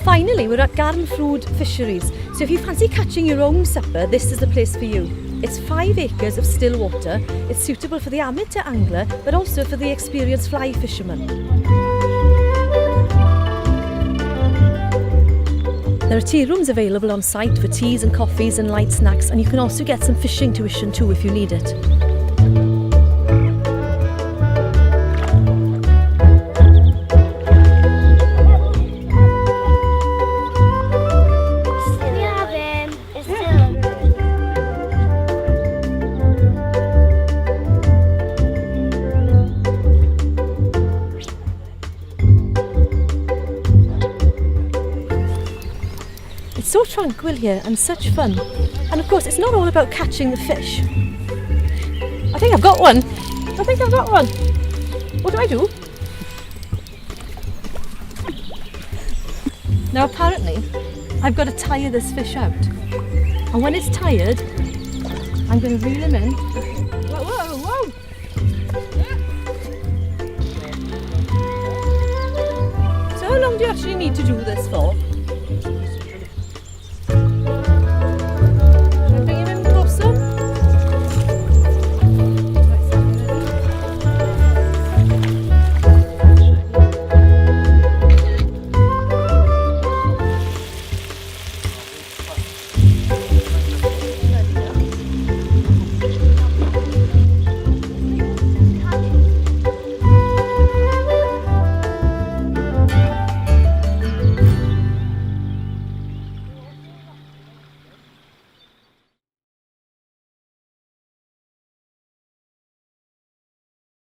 finally, we're at Garnffrwd Fisheries. So if you fancy catching your own supper, this is the place for you. It's 5 acres of still water. It's suitable for the amateur angler, but also for the experienced fly fisherman. There are tea rooms available on site for teas and coffees and light snacks, and you can also get some fishing tuition too if you need it. It's so tranquil here and such fun. And of course, it's not all about catching the fish. I think I've got one. What do I do? Now apparently, I've got to tire this fish out. And when it's tired, I'm going to reel him in. Whoa, whoa, whoa! So how long do you actually need to do this for?